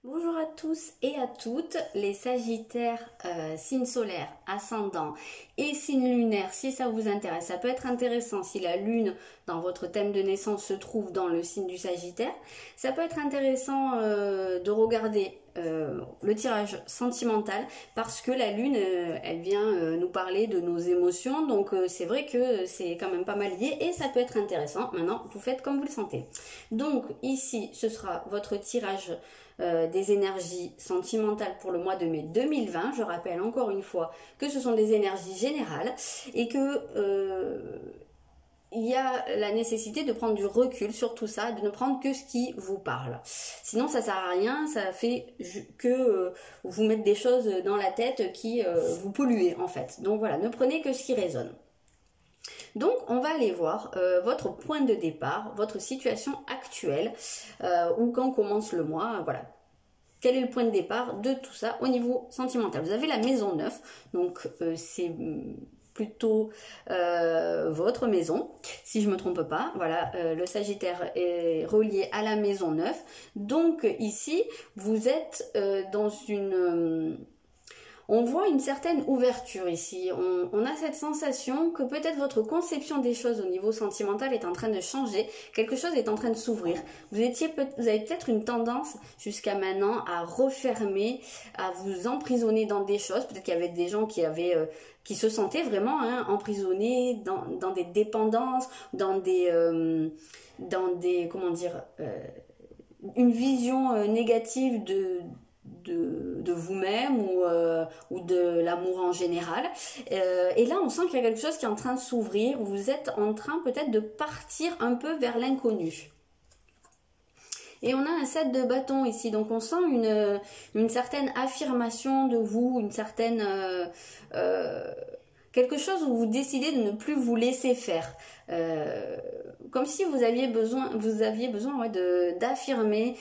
Bonjour à tous et à toutes, les Sagittaires, signes solaires, ascendant et signes lunaires, si ça vous intéresse. Ça peut être intéressant si la lune dans votre thème de naissance se trouve dans le signe du Sagittaire. Ça peut être intéressant de regarder le tirage sentimental parce que la lune, elle vient nous parler de nos émotions. Donc c'est vrai que c'est quand même pas mal lié et ça peut être intéressant. Maintenant, vous faites comme vous le sentez. Donc ici, ce sera votre tirage des énergies sentimentales pour le mois de mai 2020. Je rappelle encore une fois que ce sont des énergies générales et que il y a la nécessité de prendre du recul sur tout ça, de ne prendre que ce qui vous parle. Sinon, ça sert à rien, ça fait que vous mettre des choses dans la tête qui vous polluent en fait. Donc voilà, ne prenez que ce qui résonne. Donc, on va aller voir votre point de départ, votre situation actuelle, ou quand commence le mois, voilà. Quel est le point de départ de tout ça au niveau sentimental? Vous avez la maison 9, donc c'est plutôt votre maison, si je ne me trompe pas. Voilà, le Sagittaire est relié à la maison 9. Donc ici, vous êtes dans une... on voit une certaine ouverture ici, on a cette sensation que peut-être votre conception des choses au niveau sentimental est en train de changer, quelque chose est en train de s'ouvrir. Vous avez peut-être une tendance jusqu'à maintenant à refermer, à vous emprisonner dans des choses, peut-être qu'il y avait des gens qui se sentaient vraiment emprisonnés dans des dépendances, dans des comment dire, une vision négative de vous-même ou de l'amour en général. Et là, on sent qu'il y a quelque chose qui est en train de s'ouvrir. Vous êtes en train peut-être de partir un peu vers l'inconnu. Et on a un 7 de bâton ici, donc on sent une certaine affirmation de vous, une certaine... quelque chose où vous décidez de ne plus vous laisser faire. Comme si vous aviez besoin d'affirmer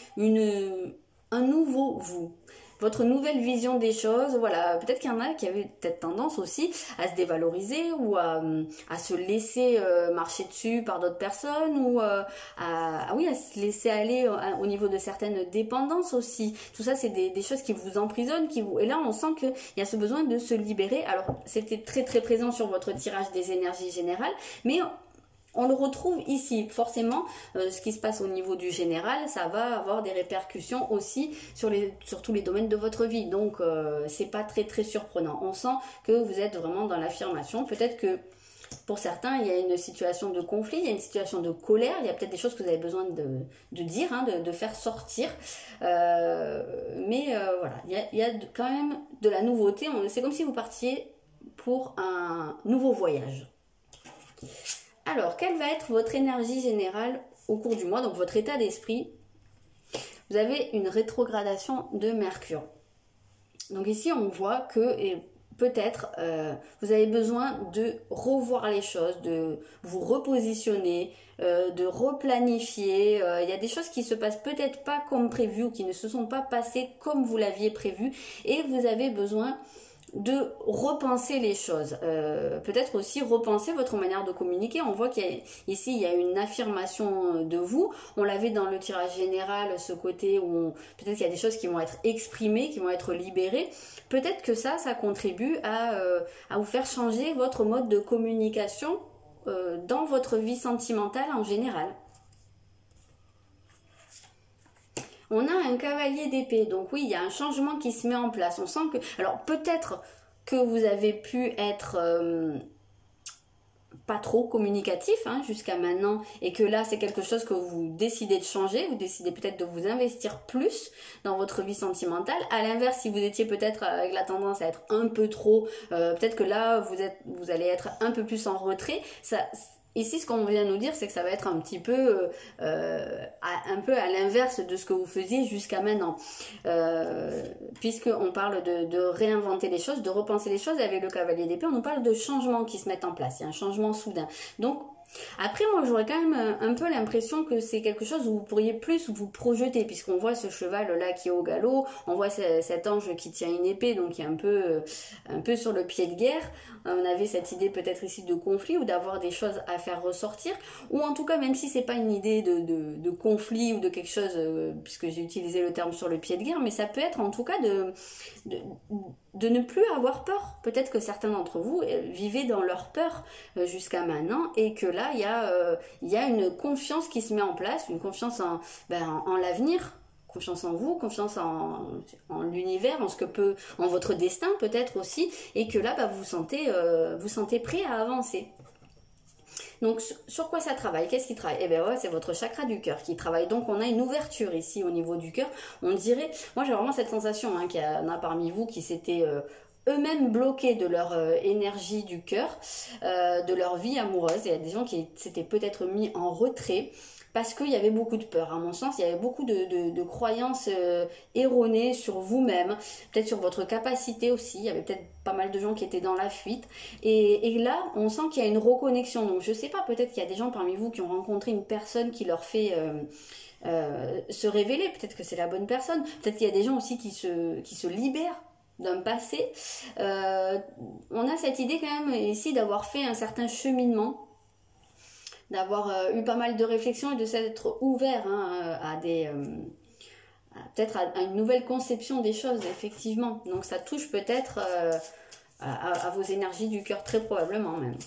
un nouveau vous, votre nouvelle vision des choses. Voilà, peut-être qu'il y en a qui avaient peut-être tendance aussi à se dévaloriser ou à se laisser marcher dessus par d'autres personnes ou à se laisser aller au niveau de certaines dépendances aussi. Tout ça, c'est des choses qui vous emprisonnent, et là on sent qu'il y a ce besoin de se libérer. Alors c'était très très présent sur votre tirage des énergies générales, mais on le retrouve ici. Forcément, ce qui se passe au niveau du général, ça va avoir des répercussions aussi sur tous les domaines de votre vie. Donc, c'est pas très très surprenant. On sent que vous êtes vraiment dans l'affirmation. Peut-être que pour certains, il y a une situation de conflit, il y a une situation de colère, il y a peut-être des choses que vous avez besoin de dire, de faire sortir. Voilà, il y a quand même de la nouveauté. C'est comme si vous partiez pour un nouveau voyage. Alors, quelle va être votre énergie générale au cours du mois, donc votre état d'esprit? Vous avez une rétrogradation de Mercure. Donc ici, on voit que peut-être vous avez besoin de revoir les choses, de vous repositionner, de replanifier. Il y a des choses qui se passent peut-être pas comme prévu ou qui ne se sont pas passées comme vous l'aviez prévu et vous avez besoin de repenser les choses, peut-être aussi repenser votre manière de communiquer. On voit qu'ici il y a une affirmation de vous. On l'avait dans le tirage général, ce côté où peut-être qu'il y a des choses qui vont être exprimées, qui vont être libérées. Peut-être que ça contribue à vous faire changer votre mode de communication dans votre vie sentimentale en général. On a un cavalier d'épée, donc oui, il y a un changement qui se met en place. On sent que... Alors peut-être que vous avez pu être pas trop communicatif jusqu'à maintenant et que là c'est quelque chose que vous décidez de changer, vous décidez peut-être de vous investir plus dans votre vie sentimentale. À l'inverse, si vous étiez peut-être avec la tendance à être un peu trop, peut-être que là vous allez être un peu plus en retrait. Ici, ce qu'on vient nous dire, c'est que ça va être un petit peu, un peu à l'inverse de ce que vous faisiez jusqu'à maintenant. Puisqu'on parle de réinventer les choses, de repenser les choses, avec le cavalier d'épée, on nous parle de changements qui se mettent en place. Il y a un changement soudain. Donc, Après, moi, j'aurais quand même un peu l'impression que c'est quelque chose où vous pourriez plus vous projeter, puisqu'on voit ce cheval-là qui est au galop, on voit cet ange qui tient une épée, donc qui est un peu sur le pied de guerre. On avait cette idée peut-être ici de conflit ou d'avoir des choses à faire ressortir, ou en tout cas, même si c'est pas une idée de conflit ou de quelque chose, puisque j'ai utilisé le terme sur le pied de guerre, mais ça peut être en tout cas de, de ne plus avoir peur. Peut-être que certains d'entre vous vivaient dans leur peur jusqu'à maintenant, et que là, il y a une confiance qui se met en place, une confiance en l'avenir, confiance en vous, confiance en l'univers, en votre destin peut-être aussi, et que là, vous sentez prêt à avancer. Donc, sur quoi ça travaille? Qu'est-ce qui travaille? Eh bien, ouais, c'est votre chakra du cœur qui travaille. Donc, on a une ouverture ici au niveau du cœur. On dirait, moi j'ai vraiment cette sensation qu'il y en a parmi vous qui s'étaient eux-mêmes bloqués de leur énergie du cœur, de leur vie amoureuse. Il y a des gens qui s'étaient peut-être mis en retrait parce qu'il y avait beaucoup de peur. À mon sens, il y avait beaucoup de croyances erronées sur vous-même, peut-être sur votre capacité aussi. Il y avait peut-être pas mal de gens qui étaient dans la fuite. Et là, on sent qu'il y a une reconnexion. Donc, je sais pas, peut-être qu'il y a des gens parmi vous qui ont rencontré une personne qui leur fait se révéler. Peut-être que c'est la bonne personne. Peut-être qu'il y a des gens aussi qui se libèrent d'un passé. On a cette idée quand même ici d'avoir fait un certain cheminement, d'avoir eu pas mal de réflexions et de s'être ouvert à des peut-être à une nouvelle conception des choses, effectivement. Donc ça touche peut-être à vos énergies du cœur, très probablement même.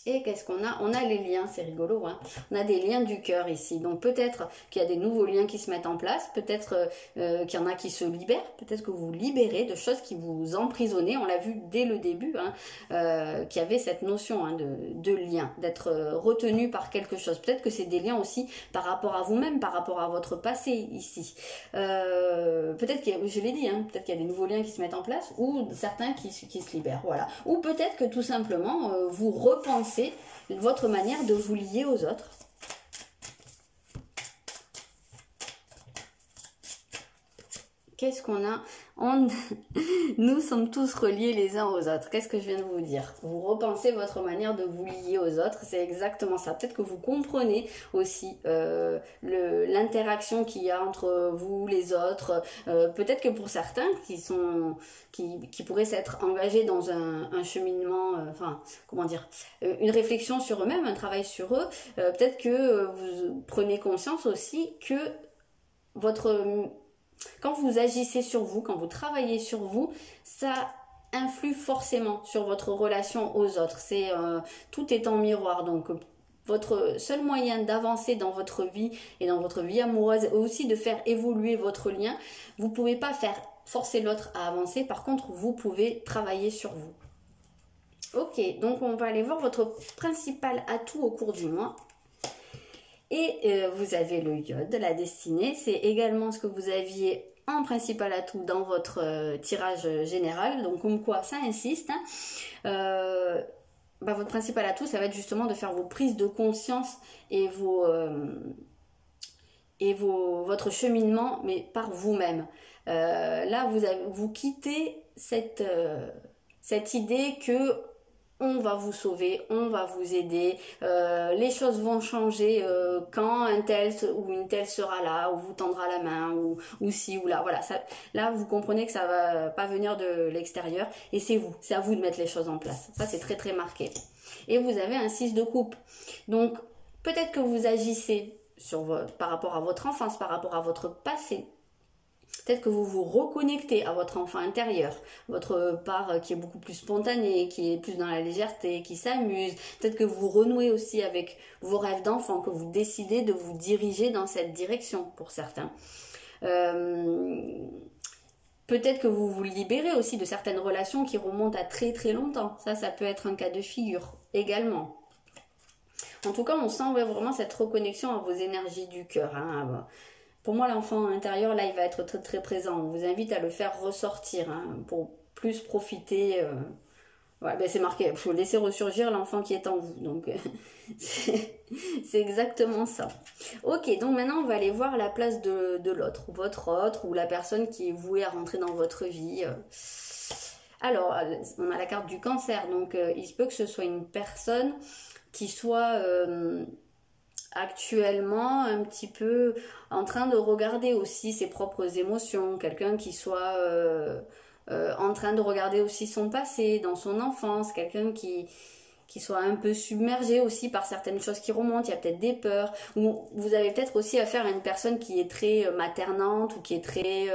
Et qu'est-ce qu'on a? On a les liens, c'est rigolo, hein. On a des liens du cœur ici. Donc peut-être qu'il y a des nouveaux liens qui se mettent en place, peut-être qu'il y en a qui se libèrent, peut-être que vous vous libérez de choses qui vous emprisonnaient. On l'a vu dès le début, qu'il y avait cette notion de lien, d'être retenu par quelque chose. Peut-être que c'est des liens aussi par rapport à vous-même, par rapport à votre passé ici. Peut-être qu'il y a, je l'ai dit, peut-être qu'il y a des nouveaux liens qui se mettent en place, ou certains qui se libèrent, voilà. Ou peut-être que tout simplement, vous repensez votre manière de vous lier aux autres. Qu'est-ce qu'on a? Nous sommes tous reliés les uns aux autres. Qu'est-ce que je viens de vous dire? Vous repensez votre manière de vous lier aux autres. C'est exactement ça. Peut-être que vous comprenez aussi l'interaction qu'il y a entre vous, les autres. Peut-être que pour certains qui pourraient s'être engagés dans un cheminement, une réflexion sur eux-mêmes, un travail sur eux, peut-être que vous prenez conscience aussi que quand vous agissez sur vous, quand vous travaillez sur vous, ça influe forcément sur votre relation aux autres. Tout est en miroir. Donc, votre seul moyen d'avancer dans votre vie et dans votre vie amoureuse, et aussi de faire évoluer votre lien, vous ne pouvez pas forcer l'autre à avancer. Par contre, vous pouvez travailler sur vous. Ok, donc on va aller voir votre principal atout au cours du mois. Et vous avez le iode, la destinée, c'est également ce que vous aviez en principal atout dans votre tirage général, donc comme quoi ça insiste. Votre principal atout, ça va être justement de faire vos prises de conscience et votre cheminement, mais par vous-même. Là, vous quittez cette idée que on va vous sauver, on va vous aider, les choses vont changer quand un tel ou une telle sera là, ou vous tendra la main, ou ci ou là. Voilà, là vous comprenez que ça va pas venir de l'extérieur, et c'est à vous de mettre les choses en place. Ça c'est très très marqué. Et vous avez un 6 de coupe. Donc peut-être que vous agissez par rapport à votre enfance, par rapport à votre passé. Peut-être que vous vous reconnectez à votre enfant intérieur, votre part qui est beaucoup plus spontanée, qui est plus dans la légèreté, qui s'amuse. Peut-être que vous renouez aussi avec vos rêves d'enfant, que vous décidez de vous diriger dans cette direction pour certains. Peut-être que vous vous libérez aussi de certaines relations qui remontent à très très longtemps. Ça peut être un cas de figure également. En tout cas, on sent vraiment cette reconnexion à vos énergies du cœur. Pour moi, l'enfant intérieur, là, il va être très très présent. On vous invite à le faire ressortir pour plus profiter. C'est marqué, il faut laisser ressurgir l'enfant qui est en vous. Donc, c'est exactement ça. Ok, donc maintenant, on va aller voir la place de l'autre, votre autre, ou la personne qui est vouée à rentrer dans votre vie. Alors, on a la carte du cancer, donc il se peut que ce soit une personne qui soit actuellement un petit peu en train de regarder aussi ses propres émotions, quelqu'un qui soit en train de regarder aussi son passé, dans son enfance, quelqu'un qui soit un peu submergé aussi par certaines choses qui remontent, il y a peut-être des peurs, ou vous avez peut-être aussi affaire à une personne qui est très maternante ou qui est très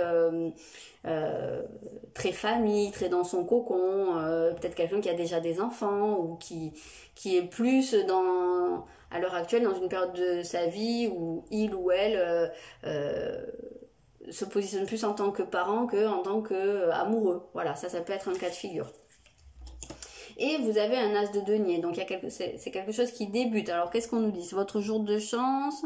famille, très dans son cocon, peut-être quelqu'un qui a déjà des enfants ou qui est plus à l'heure actuelle dans une période de sa vie où il ou elle se positionne plus en tant que parent qu'en tant qu'amoureux. Voilà, ça peut être un cas de figure. Et vous avez un as de denier, donc c'est quelque chose qui débute. Alors qu'est-ce qu'on nous dit? C'est votre jour de chance.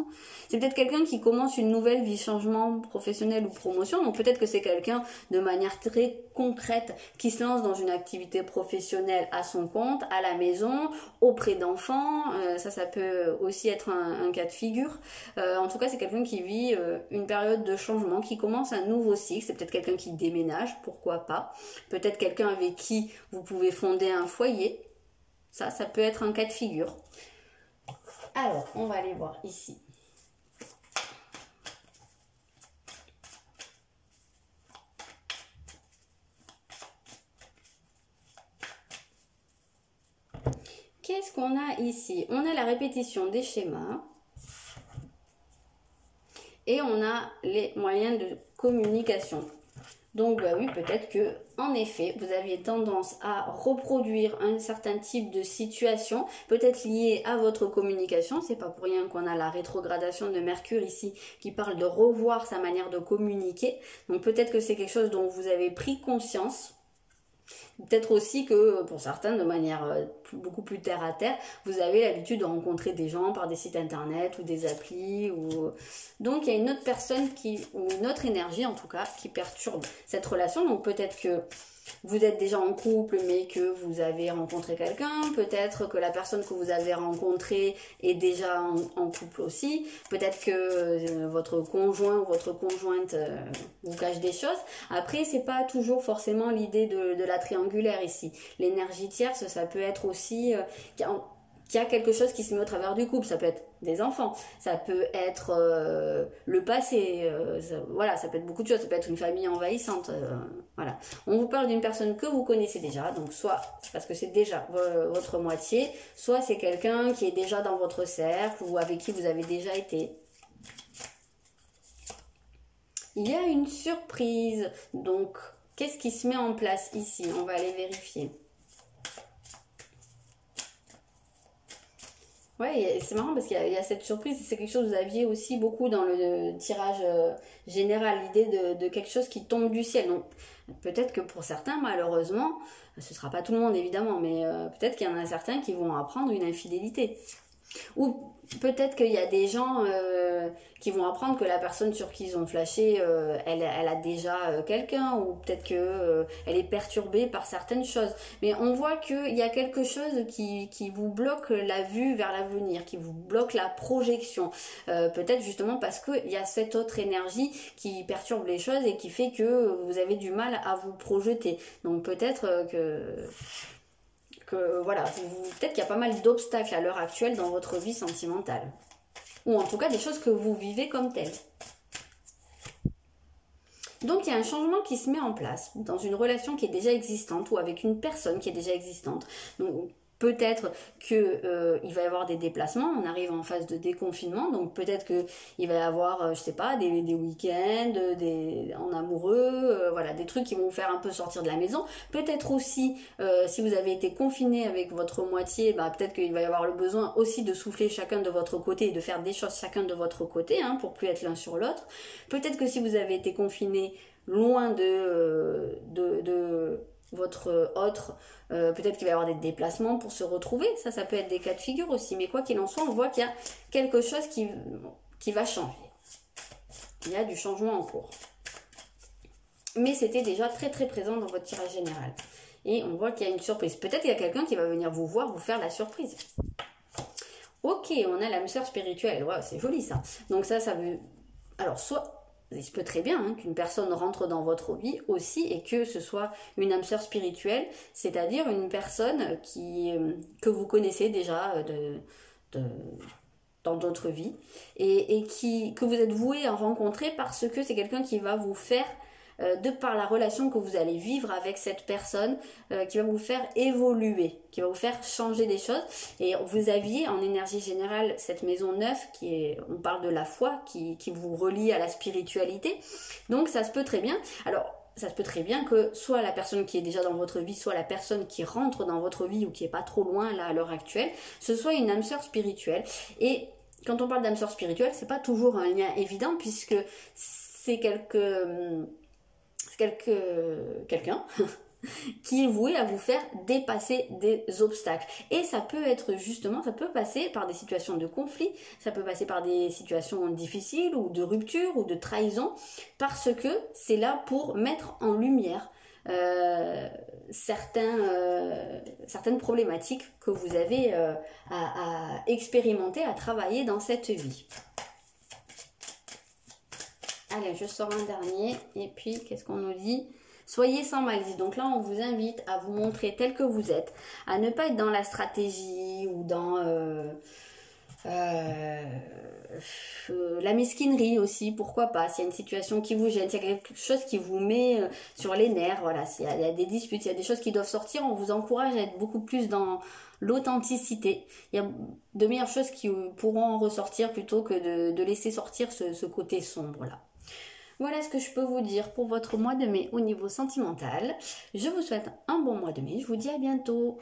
C'est peut-être quelqu'un qui commence une nouvelle vie, changement professionnel ou promotion. Donc peut-être que c'est quelqu'un de manière très concrète qui se lance dans une activité professionnelle à son compte, à la maison, auprès d'enfants. Ça peut aussi être un cas de figure. En tout cas, c'est quelqu'un qui vit une période de changement, qui commence un nouveau cycle. C'est peut-être quelqu'un qui déménage, pourquoi pas. Peut-être quelqu'un avec qui vous pouvez fonder un foyer. Ça peut être un cas de figure. Alors, on va aller voir ici. Qu'est-ce qu'on a ici? On a la répétition des schémas. Et on a les moyens de communication. Donc bah oui, peut-être que en effet, vous aviez tendance à reproduire un certain type de situation, peut-être lié à votre communication. C'est pas pour rien qu'on a la rétrogradation de Mercure ici qui parle de revoir sa manière de communiquer. Donc peut-être que c'est quelque chose dont vous avez pris conscience. Peut-être aussi que pour certains, de manière beaucoup plus terre à terre, vous avez l'habitude de rencontrer des gens par des sites internet ou des applis. Donc il y a une autre personne ou une autre énergie en tout cas, qui perturbe cette relation. Donc peut-être que vous êtes déjà en couple mais que vous avez rencontré quelqu'un, peut-être que la personne que vous avez rencontrée est déjà en couple aussi, peut-être que votre conjoint ou votre conjointe vous cache des choses. Après, c'est pas toujours forcément l'idée de la triangulaire ici. L'énergie tierce, ça peut être aussi qu'il y a quelque chose qui se met au travers du couple. Ça peut être des enfants, ça peut être le passé, voilà, ça peut être beaucoup de choses, ça peut être une famille envahissante, voilà. On vous parle d'une personne que vous connaissez déjà, donc soit parce que c'est déjà votre moitié, soit c'est quelqu'un qui est déjà dans votre cercle ou avec qui vous avez déjà été. Il y a une surprise, donc qu'est-ce qui se met en place ici? On va aller vérifier. Ouais, c'est marrant parce qu'il y a cette surprise, c'est quelque chose que vous aviez aussi beaucoup dans le tirage général, l'idée de quelque chose qui tombe du ciel. Donc peut-être que pour certains, malheureusement, ce ne sera pas tout le monde évidemment, mais peut-être qu'il y en a certains qui vont apprendre une infidélité. Ou peut-être qu'il y a des gens qui vont apprendre que la personne sur qui ils ont flashé, elle a déjà quelqu'un, ou peut-être qu'elle est perturbée par certaines choses. Mais on voit qu'il y a quelque chose qui vous bloque la vue vers l'avenir, qui vous bloque la projection. Peut-être justement parce qu'il y a cette autre énergie qui perturbe les choses et qui fait que vous avez du mal à vous projeter. Donc peut-être voilà, peut-être qu'il y a pas mal d'obstacles à l'heure actuelle dans votre vie sentimentale. Ou en tout cas des choses que vous vivez comme telles. Donc il y a un changement qui se met en place dans une relation qui est déjà existante ou avec une personne qui est déjà existante. Donc peut-être qu'il va y avoir des déplacements, on arrive en phase de déconfinement, donc peut-être qu'il va y avoir, je sais pas, des week-ends, en amoureux, voilà, des trucs qui vont vous faire un peu sortir de la maison. Peut-être aussi, si vous avez été confiné avec votre moitié, bah, peut-être qu'il va y avoir le besoin aussi de souffler chacun de votre côté et de faire des choses chacun de votre côté, hein, pour plus être l'un sur l'autre. Peut-être que si vous avez été confiné loin de votre autre, peut-être qu'il va y avoir des déplacements pour se retrouver, ça peut être des cas de figure aussi, mais quoi qu'il en soit, on voit qu'il y a quelque chose qui va changer. Il y a du changement en cours. Mais c'était déjà très très présent dans votre tirage général. Et on voit qu'il y a une surprise. Peut-être qu'il y a quelqu'un qui va venir vous voir, vous faire la surprise. Ok, on a l'âme sœur spirituelle, ouais, c'est joli ça. Donc ça veut... Alors soit il se peut très bien hein, qu'une personne rentre dans votre vie aussi et que ce soit une âme sœur spirituelle, c'est-à-dire une personne que vous connaissez déjà dans d'autres vies et que vous êtes voué à rencontrer parce que c'est quelqu'un qui va vous faire de par la relation que vous allez vivre avec cette personne, qui va vous faire évoluer, qui va vous faire changer des choses. Et vous aviez en énergie générale cette maison 9 on parle de la foi, qui vous relie à la spiritualité. Donc ça se peut très bien. Alors ça se peut très bien que soit la personne qui est déjà dans votre vie, soit la personne qui rentre dans votre vie ou qui est pas trop loin là à l'heure actuelle, ce soit une âme sœur spirituelle. Et quand on parle d'âme sœur spirituelle, c'est pas toujours un lien évident puisque c'est quelqu'un qui est voué à vous faire dépasser des obstacles. Et ça peut être justement, ça peut passer par des situations de conflit, ça peut passer par des situations difficiles ou de rupture ou de trahison, parce que c'est là pour mettre en lumière certaines problématiques que vous avez à expérimenter, à travailler dans cette vie. Allez, je sors un dernier. Et puis, qu'est-ce qu'on nous dit? Soyez sans malice. Donc là, on vous invite à vous montrer tel que vous êtes, à ne pas être dans la stratégie ou dans la mesquinerie aussi, pourquoi pas. S'il y a une situation qui vous gêne, s'il y a quelque chose qui vous met sur les nerfs, voilà, s'il y a des disputes, s'il y a des choses qui doivent sortir, on vous encourage à être beaucoup plus dans l'authenticité. Il y a de meilleures choses qui pourront en ressortir plutôt que de laisser sortir ce côté sombre là. Voilà ce que je peux vous dire pour votre mois de mai au niveau sentimental. Je vous souhaite un bon mois de mai. Je vous dis à bientôt.